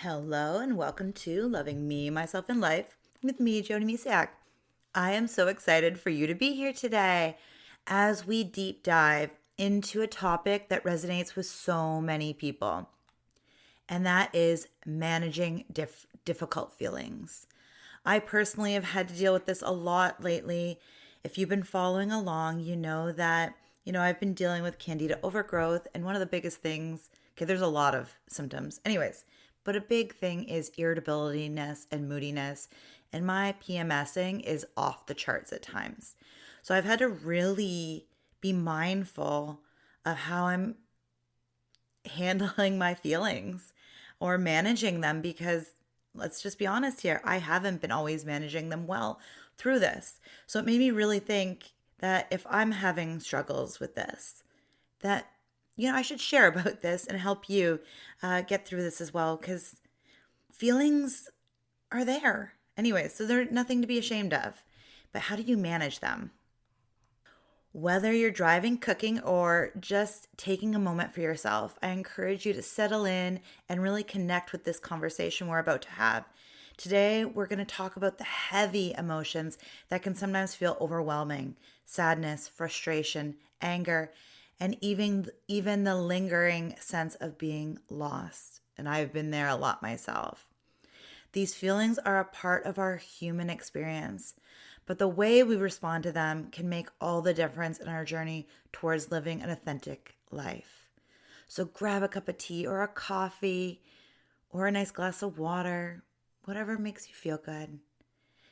Hello and welcome to Loving Me, Myself, and Life with me, Joni Misiak. I am so excited for you to be here today as we deep dive into a topic that resonates with so many people, and that is managing difficult feelings. I personally have had to deal with this a lot lately. If you've been following along, you know that, I've been dealing with candida overgrowth, and one of the biggest things, okay, there's a lot of symptoms. Anyways, but a big thing is irritabilityness and moodiness, and my PMSing is off the charts at times. So I've had to really be mindful of how I'm handling my feelings or managing them because let's just be honest here, I haven't been always managing them well through this. So it made me really think that if I'm having struggles with this, that, I should share about this and help you get through this as well because feelings are there. Anyway, so they're nothing to be ashamed of. But how do you manage them? Whether you're driving, cooking, or just taking a moment for yourself, I encourage you to settle in and really connect with this conversation we're about to have. Today, we're going to talk about the heavy emotions that can sometimes feel overwhelming: sadness, frustration, anger, and even the lingering sense of being lost. And I've been there a lot myself. These feelings are a part of our human experience, but the way we respond to them can make all the difference in our journey towards living an authentic life. So grab a cup of tea or a coffee or a nice glass of water, whatever makes you feel good.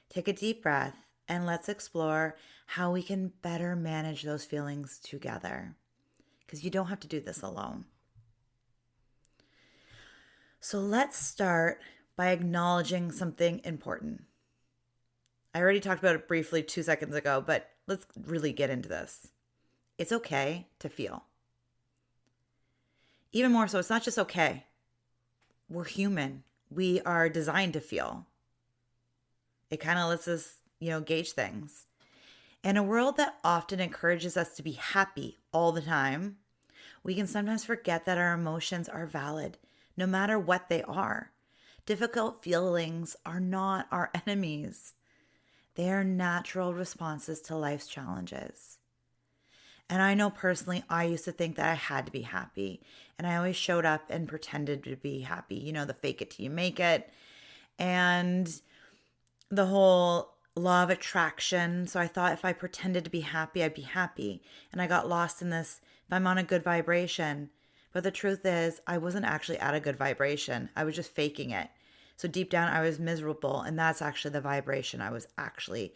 Take a deep breath and let's explore how we can better manage those feelings together, because you don't have to do this alone. So let's start by acknowledging something important. I already talked about it briefly 2 seconds ago, but let's really get into this. It's okay to feel. Even more so, it's not just okay. We're human. We are designed to feel. It kind of lets us, gauge things. In a world that often encourages us to be happy all the time, we can sometimes forget that our emotions are valid, no matter what they are. Difficult feelings are not our enemies. They are natural responses to life's challenges. And I know personally, I used to think that I had to be happy. And I always showed up and pretended to be happy. The fake it till you make it. And the whole law of attraction. So I thought if I pretended to be happy, I'd be happy. And I got lost in this, if I'm on a good vibration. But the truth is, I wasn't actually at a good vibration. I was just faking it. So deep down, I was miserable. And that's actually the vibration I was actually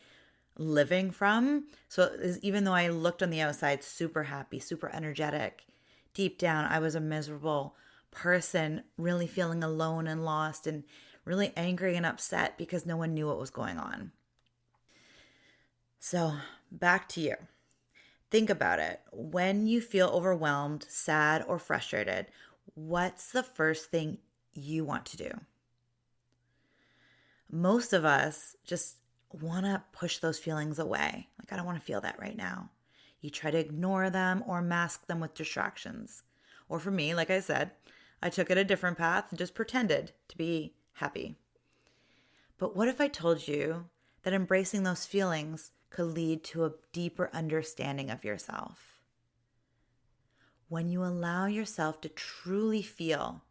living from. So even though I looked on the outside super happy, super energetic, deep down, I was a miserable person, really feeling alone and lost and really angry and upset because no one knew what was going on. So back to you. Think about it. When you feel overwhelmed, sad, or frustrated, what's the first thing you want to do? Most of us just want to push those feelings away. Like, I don't want to feel that right now. You try to ignore them or mask them with distractions. Or for me, like I said, I took it a different path and just pretended to be happy. But what if I told you that embracing those feelings could lead to a deeper understanding of yourself? When you allow yourself to truly feel,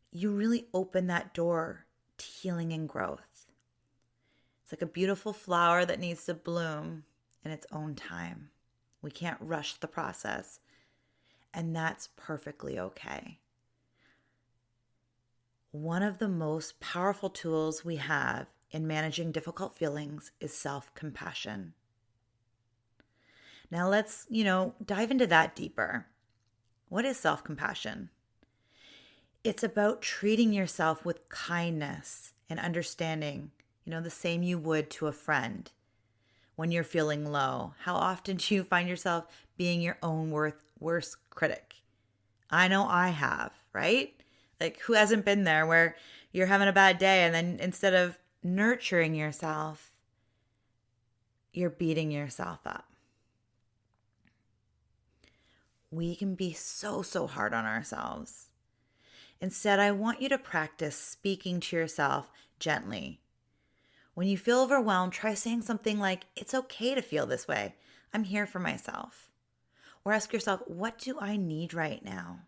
you really open that door to healing and growth. It's like a beautiful flower that needs to bloom in its own time. We can't rush the process, and that's perfectly okay. One of the most powerful tools we have in managing difficult feelings is self-compassion. Now let's, dive into that deeper. What is self-compassion? It's about treating yourself with kindness and understanding, the same you would to a friend. When you're feeling low, how often do you find yourself being your own worst critic? I know I have, right? Like, who hasn't been there where you're having a bad day and then instead of nurturing yourself, you're beating yourself up? We can be so hard on ourselves. Instead, I want you to practice speaking to yourself gently. When you feel overwhelmed, try saying something like, "It's okay to feel this way. I'm here for myself." Or ask yourself, "What do I need right now?"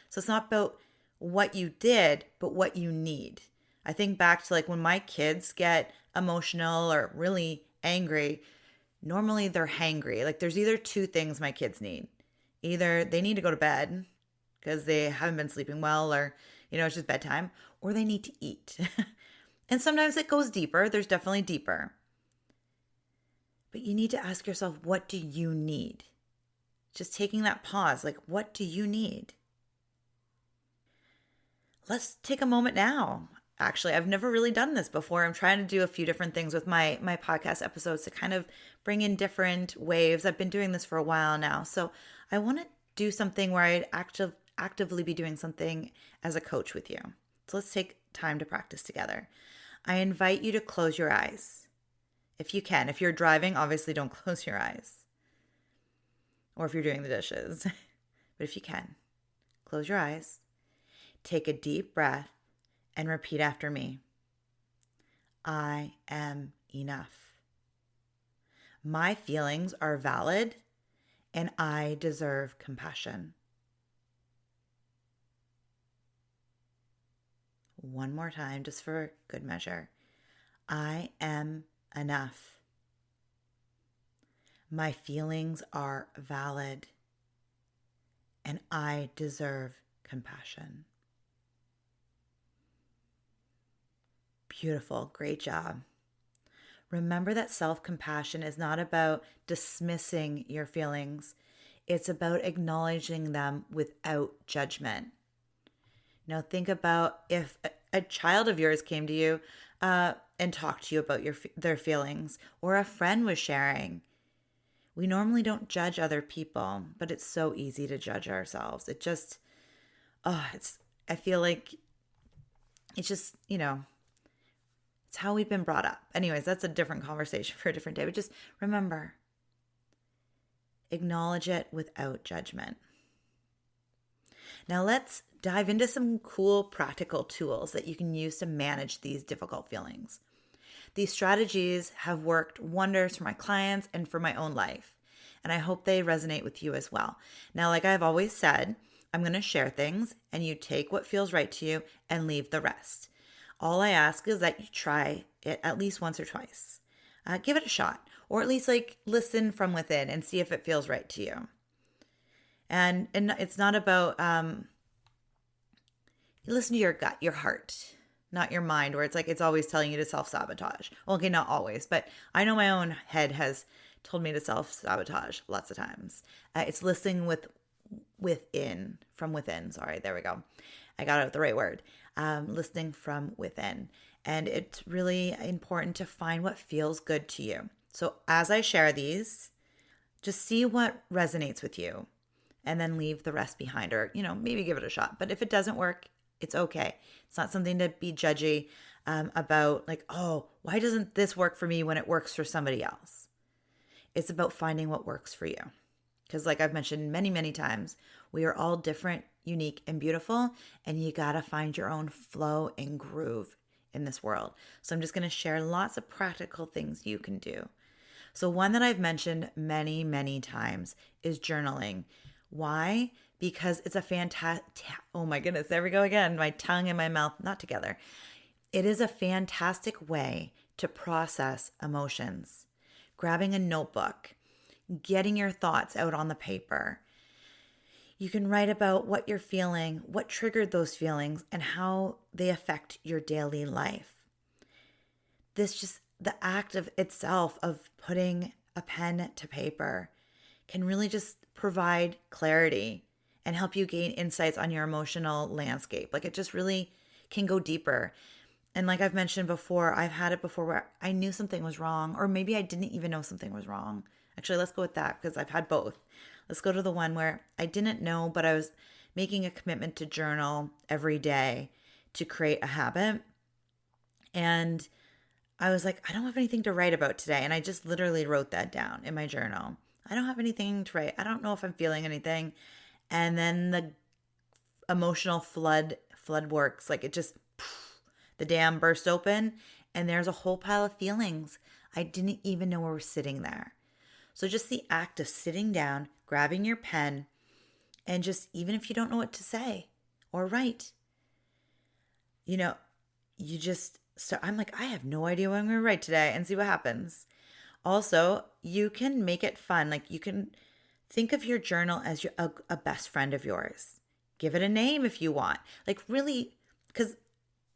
So it's not about what you did, but what you need. I think back to like when my kids get emotional or really angry, normally they're hangry. Like there's either two things my kids need. Either they need to go to bed because they haven't been sleeping well, or, it's just bedtime, or they need to eat. And sometimes it goes deeper. There's definitely deeper. But you need to ask yourself, what do you need? Just taking that pause, like, what do you need? Let's take a moment now. Actually, I've never really done this before. I'm trying to do a few different things with my podcast episodes to kind of bring in different waves. I've been doing this for a while now. So I want to do something where I'd actively be doing something as a coach with you. So let's take time to practice together. I invite you to close your eyes. If you can. If you're driving, obviously don't close your eyes. Or if you're doing the dishes. But if you can, close your eyes. Take a deep breath and repeat after me. I am enough. My feelings are valid and I deserve compassion. One more time, just for good measure. I am enough. My feelings are valid and I deserve compassion. Beautiful. Great job. Remember that self-compassion is not about dismissing your feelings. It's about acknowledging them without judgment. Now think about if a child of yours came to you and talked to you about their feelings, or a friend was sharing. We normally don't judge other people, but it's so easy to judge ourselves. I feel like it's just, it's how we've been brought up. Anyways, that's a different conversation for a different day. But just remember, acknowledge it without judgment. Now let's dive into some cool practical tools that you can use to manage these difficult feelings. These strategies have worked wonders for my clients and for my own life, and I hope they resonate with you as well. Now, like I've always said, I'm going to share things and you take what feels right to you and leave the rest. All I ask is that you try it at least once or twice. Give it a shot, or at least listen from within and see if it feels right to you. And it's not about, listen to your gut, your heart, not your mind, where it's always telling you to self-sabotage. Well, okay, not always, but I know my own head has told me to self-sabotage lots of times. It's listening from within. Sorry, there we go. I got out the right word. Listening from within. And it's really important to find what feels good to you. So as I share these, just see what resonates with you and then leave the rest behind, or, maybe give it a shot. But if it doesn't work, it's okay. It's not something to be judgy about, why doesn't this work for me when it works for somebody else? It's about finding what works for you. Because like I've mentioned many, many times, we are all different, unique, and beautiful, and you got to find your own flow and groove in this world. So I'm just going to share lots of practical things you can do. So one that I've mentioned many, many times is journaling. Why? Because it's a oh my goodness, there we go again. My tongue and my mouth not together. It is a fantastic way to process emotions. Grabbing a notebook, getting your thoughts out on the paper. You can write about what you're feeling, what triggered those feelings, and how they affect your daily life. The act of itself of putting a pen to paper can really just provide clarity and help you gain insights on your emotional landscape. It just really can go deeper. And like I've mentioned before, I've had it before where I knew something was wrong, or maybe I didn't even know something was wrong. Actually, let's go with that because I've had both. Let's go to the one where I didn't know, but I was making a commitment to journal every day to create a habit. And I was like, I don't have anything to write about today. And I just literally wrote that down in my journal. I don't have anything to write. I don't know if I'm feeling anything. And then emotional flood works. Like it just, the dam burst open and there's a whole pile of feelings. I didn't even know we were sitting there. So just the act of sitting down, grabbing your pen, and just, even if you don't know what to say or write, you just start. I'm like, I have no idea what I'm going to write today, and see what happens. Also, you can make it fun. Like you can think of your journal as a best friend of yours. Give it a name if you want. Like really, because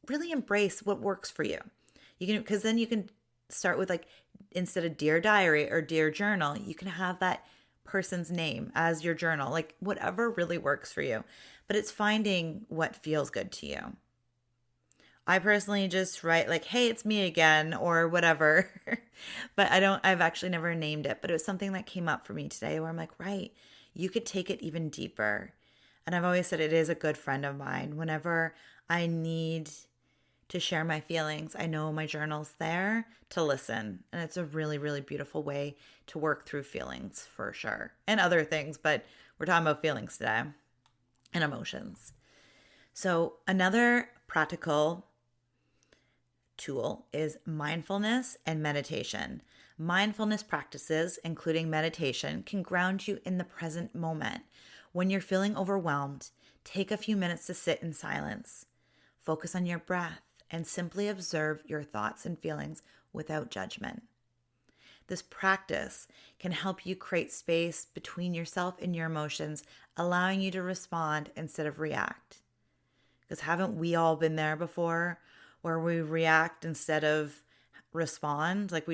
really embrace what works for you. Because then you can start with, like, instead of Dear Diary or Dear Journal, you can have that person's name as your journal, like whatever really works for you. But it's finding what feels good to you. I personally just write like, hey, it's me again, or whatever. But I've actually never named it, but it was something that came up for me today where I'm like, right, you could take it even deeper. And I've always said it is a good friend of mine. Whenever I need to share my feelings, I know my journal's there to listen. And it's a really, really beautiful way to work through feelings for sure. And other things, but we're talking about feelings today and emotions. So another practical tool is mindfulness and meditation. Mindfulness practices, including meditation, can ground you in the present moment. When you're feeling overwhelmed, take a few minutes to sit in silence. Focus on your breath and simply observe your thoughts and feelings without judgment. This practice can help you create space between yourself and your emotions, allowing you to respond instead of react. Because haven't we all been there before, where we react instead of respond? Like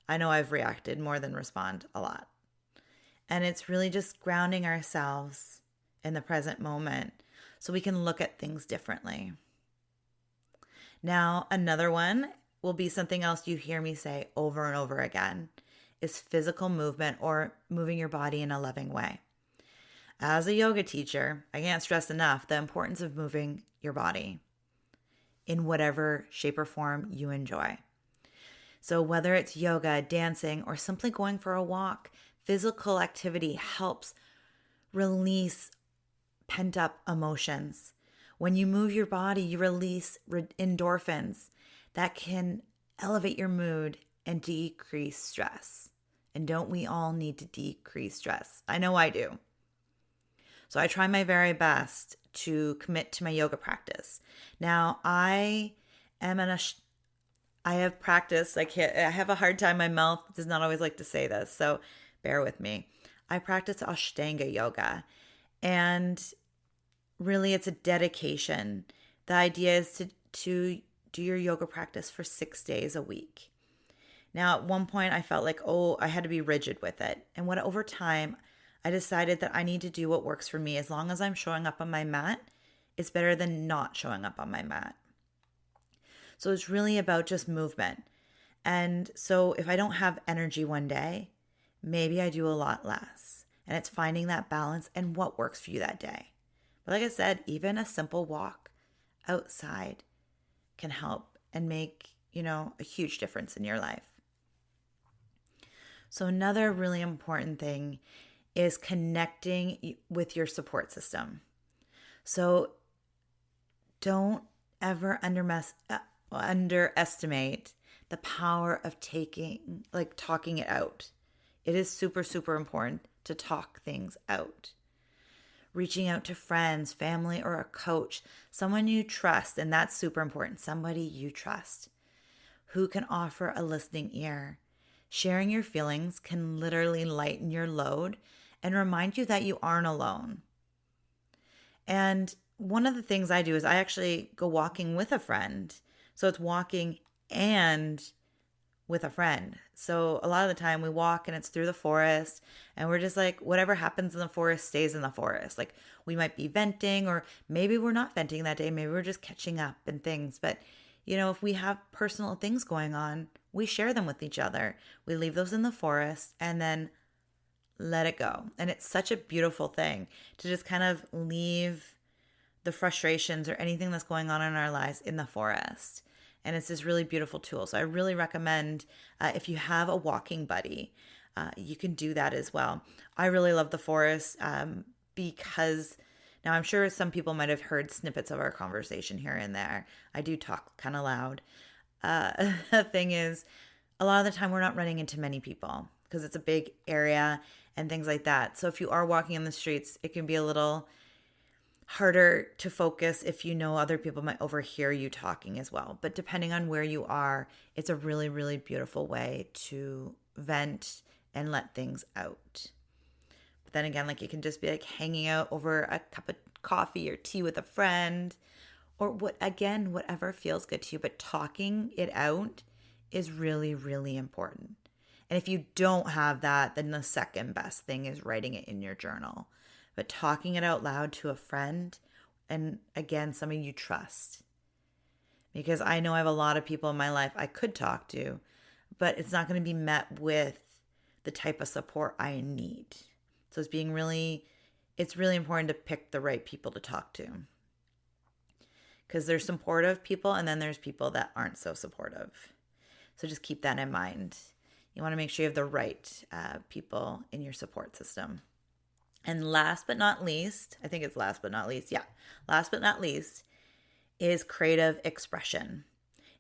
I know I've reacted more than respond a lot. And it's really just grounding ourselves in the present moment so we can look at things differently. Now, another one will be something else you hear me say over and over again, is physical movement, or moving your body in a loving way. As a yoga teacher, I can't stress enough the importance of moving your body in whatever shape or form you enjoy. So whether it's yoga, dancing, or simply going for a walk, physical activity helps release pent-up emotions. When you move your body, you release endorphins that can elevate your mood and decrease stress. And don't we all need to decrease stress? I know I do. So I try my very best to commit to my yoga practice. Now, I have practiced, I have a hard time, my mouth does not always like to say this, so bear with me. I practice Ashtanga yoga, and really it's a dedication. The idea is to do your yoga practice for 6 days a week. Now, at one point I felt like, I had to be rigid with it. And over time, I decided that I need to do what works for me. As long as I'm showing up on my mat, it's better than not showing up on my mat. So it's really about just movement. And so if I don't have energy one day, maybe I do a lot less. And it's finding that balance and what works for you that day. But like I said, even a simple walk outside can help and make, a huge difference in your life. So another really important thing is connecting with your support system. So don't ever underestimate the power of talking it out. It is super, super important to talk things out. Reaching out to friends, family, or a coach, someone you trust, and that's super important, somebody you trust, who can offer a listening ear. Sharing your feelings can literally lighten your load and remind you that you aren't alone. And one of the things I do is I actually go walking with a friend. So it's walking and with a friend. So a lot of the time we walk and it's through the forest, and we're just like, whatever happens in the forest stays in the forest. Like we might be venting, or maybe we're not venting that day. Maybe we're just catching up and things. But if we have personal things going on, we share them with each other. We leave those in the forest and then let it go. And it's such a beautiful thing to just kind of leave the frustrations or anything that's going on in our lives in the forest. And it's this really beautiful tool. So I really recommend if you have a walking buddy, you can do that as well. I really love the forest because Now, I'm sure some people might have heard snippets of our conversation here and there. I do talk kind of loud. The thing is, a lot of the time we're not running into many people because it's a big area and things like that. So if you are walking in the streets, it can be a little harder to focus if you know other people might overhear you talking as well. But depending on where you are, it's a really, really beautiful way to vent and let things out. But then again, like, you can just be like hanging out over a cup of coffee or tea with a friend, or whatever feels good to you. But talking it out is really, really important. And if you don't have that, then the second best thing is writing it in your journal. But talking it out loud to a friend, and again, somebody you trust. Because I know I have a lot of people in my life I could talk to, but it's not going to be met with the type of support I need. So it's really important to pick the right people to talk to. Because there's supportive people, and then there's people that aren't so supportive. So just keep that in mind. You want to make sure you have the right people in your support system. And last but not least, I think it's last but not least. Yeah. Last but not least is creative expression.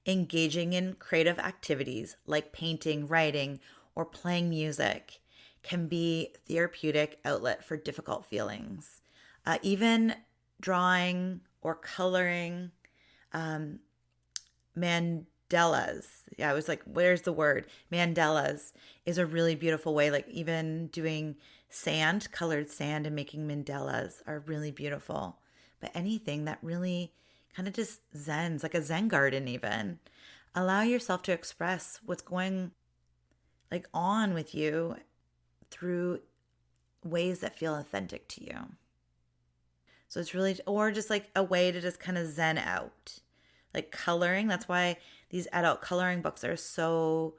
Engaging in creative activities like painting, writing, or playing music can be therapeutic outlet for difficult feelings. Even drawing or coloring, mandalas. Yeah, I was like, where's the word? Mandalas is a really beautiful way. Like, even doing colored sand, and making mandalas are really beautiful. But anything that really kind of just zens, like a Zen garden even. Allow yourself to express what's going on with you through ways that feel authentic to you. So it's really, or just like a way to just kind of zen out. Like coloring, that's why these adult coloring books are so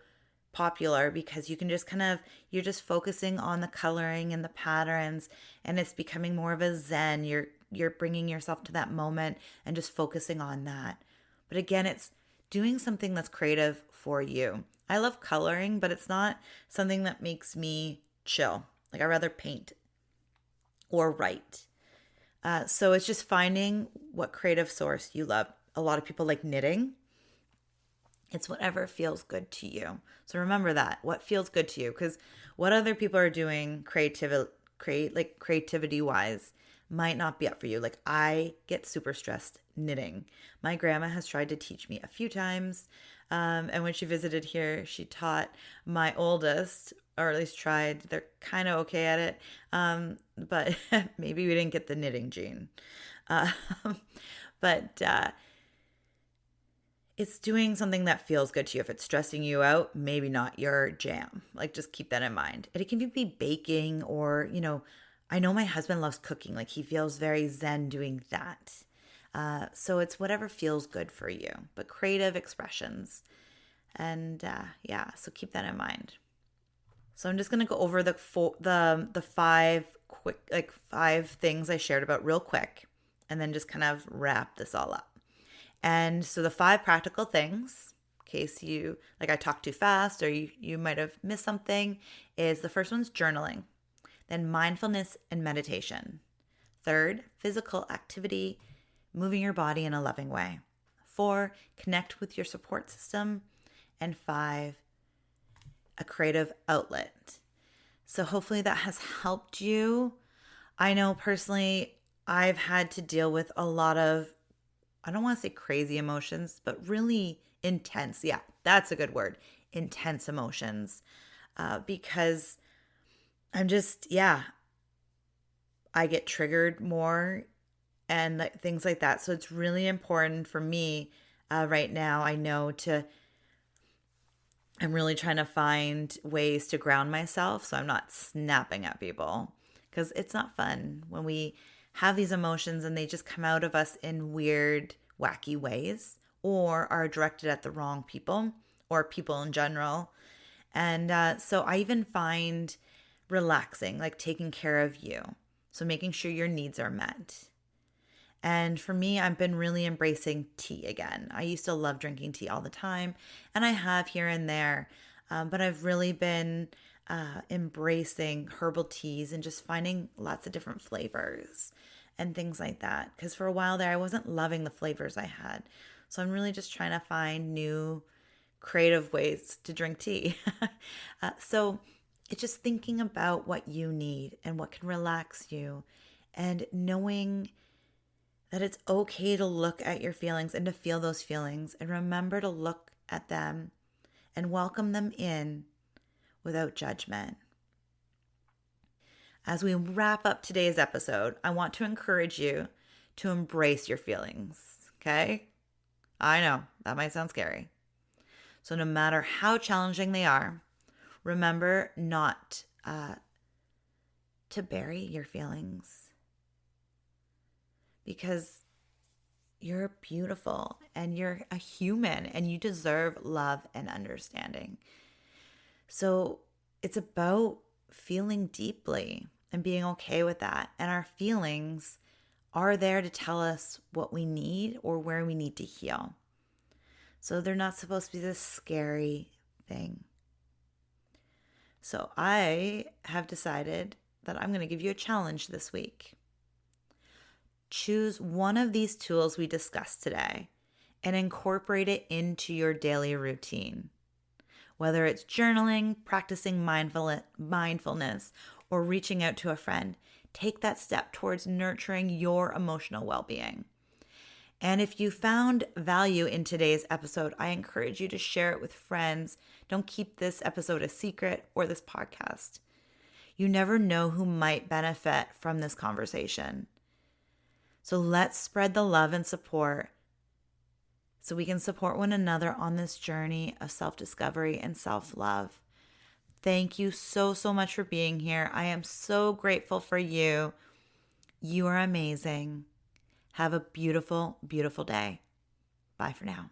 popular, because you can just you're just focusing on the coloring and the patterns, and it's becoming more of a zen. You're bringing yourself to that moment and just focusing on that. But again, it's doing something that's creative for you. I love coloring, but it's not something that makes me chill. Like, I rather paint or write. So it's just finding what creative source you love. A lot of people like knitting. It's whatever feels good to you. So remember that, what feels good to you, because what other people are doing creativity wise might not be up for you. Like, I get super stressed knitting. My grandma has tried to teach me a few times. And when she visited here, she taught my oldest, or at least tried. They're kind of okay at it. But maybe we didn't get the knitting gene. But it's doing something that feels good to you. If it's stressing you out, maybe not your jam. Like, just keep that in mind. And it can be baking, or, I know my husband loves cooking. Like, he feels very zen doing that. So it's whatever feels good for you, but creative expressions. And so keep that in mind. So I'm just going to go over the five things I shared about real quick, and then just kind of wrap this all up. And so the 5 practical things, in case I talked too fast or you might have missed something, is the first one's journaling, then mindfulness and meditation. 3rd, physical activity, moving your body in a loving way. 4, connect with your support system. And 5, a creative outlet. So hopefully that has helped you. I know personally, I've had to deal with a lot of, I don't want to say crazy emotions, but really intense. Yeah, that's a good word. Intense emotions. Because I'm just, I get triggered more and things like that. So it's really important for me right now, I know, I'm really trying to find ways to ground myself so I'm not snapping at people, because it's not fun when we have these emotions and they just come out of us in weird, wacky ways, or are directed at the wrong people or people in general. And so I even find relaxing, like taking care of you. So making sure your needs are met. And for me, I've been really embracing tea again. I used to love drinking tea all the time, and I have here and there, but I've really been embracing herbal teas and just finding lots of different flavors. and things like that. Because for a while there, I wasn't loving the flavors I had. So I'm really just trying to find new creative ways to drink tea. So it's just thinking about what you need and what can relax you, and knowing that it's okay to look at your feelings and to feel those feelings, and remember to look at them and welcome them in without judgment. As we wrap up today's episode, I want to encourage you to embrace your feelings, okay? I know that might sound scary. So no matter how challenging they are, remember not to bury your feelings, because you're beautiful and you're a human and you deserve love and understanding. So it's about feeling deeply and being okay with that. And our feelings are there to tell us what we need or where we need to heal. So they're not supposed to be this scary thing. So I have decided that I'm going to give you a challenge this week. Choose one of these tools we discussed today and incorporate it into your daily routine. Whether it's journaling, practicing mindfulness, or reaching out to a friend, take that step towards nurturing your emotional well-being. And if you found value in today's episode, I encourage you to share it with friends. Don't keep this episode a secret or this podcast. You never know who might benefit from this conversation. So let's spread the love and support so we can support one another on this journey of self-discovery and self-love. Thank you so, so much for being here. I am so grateful for you. You are amazing. Have a beautiful, beautiful day. Bye for now.